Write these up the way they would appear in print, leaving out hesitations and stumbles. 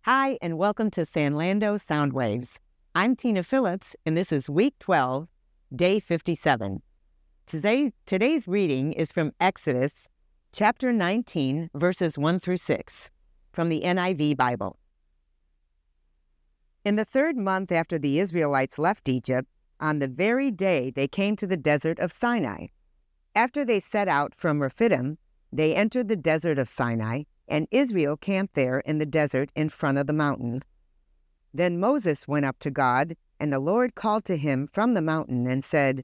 Hi, and welcome to Sanlando Soundwaves. I'm Tina Phillips, and this is Week 12, Day 57. Today's reading is from Exodus, chapter 19, verses 1 through 6, from the NIV Bible. In the third month after the Israelites left Egypt, on the very day they came to the Desert of Sinai. After they set out from Rephidim, they entered the Desert of Sinai, and Israel camped there in the desert in front of the mountain. Then Moses went up to God, and the Lord called to him from the mountain and said,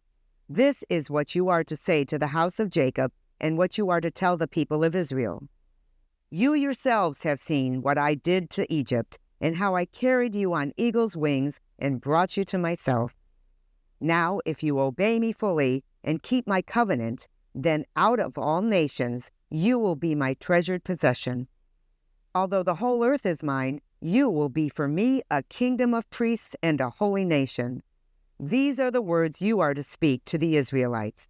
"This is what you are to say to the house of Jacob, and what you are to tell the people of Israel. You yourselves have seen what I did to Egypt, and how I carried you on eagle's wings and brought you to myself. Now, if you obey me fully and keep my covenant, then out of all nations you will be my treasured possession. Although the whole earth is mine, you will be for me a kingdom of priests and a holy nation. These are the words you are to speak to the Israelites."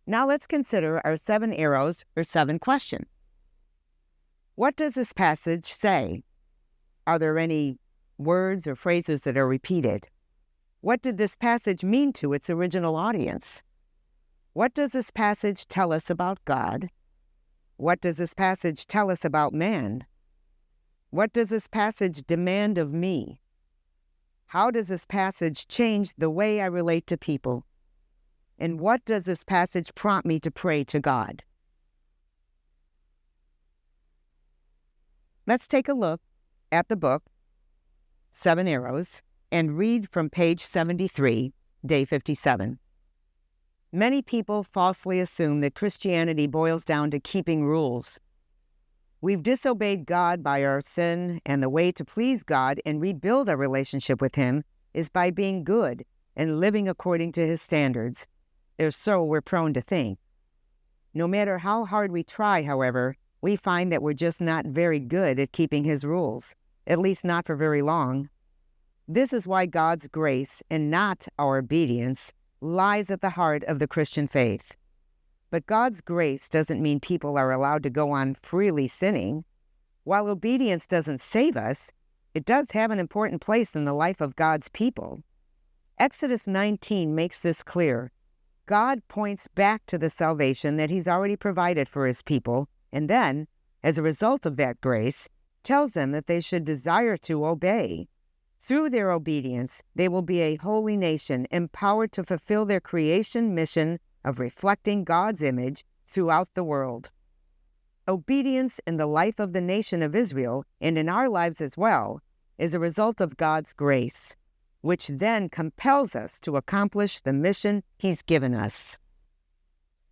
Now let's consider our 7 arrows or 7 questions. What does this passage say? Are there any words or phrases that are repeated? What did this passage mean to its original audience? What does this passage tell us about God? What does this passage tell us about man? What does this passage demand of me? How does this passage change the way I relate to people? And what does this passage prompt me to pray to God? Let's take a look at the book, 7 Arrows, and read from page 73, day 57. Many people falsely assume that Christianity boils down to keeping rules. We've disobeyed God by our sin, and the way to please God and rebuild our relationship with Him is by being good and living according to His standards, or so we're prone to think. No matter how hard we try, however, we find that we're just not very good at keeping His rules, at least not for very long. This is why God's grace, and not our obedience, lies at the heart of the Christian faith. But God's grace doesn't mean people are allowed to go on freely sinning. While obedience doesn't save us, it does have an important place in the life of God's people. Exodus 19 makes this clear. God points back to the salvation that He's already provided for His people, and then, as a result of that grace, tells them that they should desire to obey. Through their obedience, they will be a holy nation empowered to fulfill their creation mission of reflecting God's image throughout the world. Obedience in the life of the nation of Israel, and in our lives as well, is a result of God's grace, which then compels us to accomplish the mission He's given us.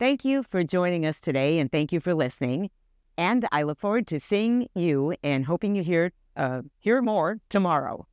Thank you for joining us today, and thank you for listening. And I look forward to seeing you and hoping you hear more tomorrow.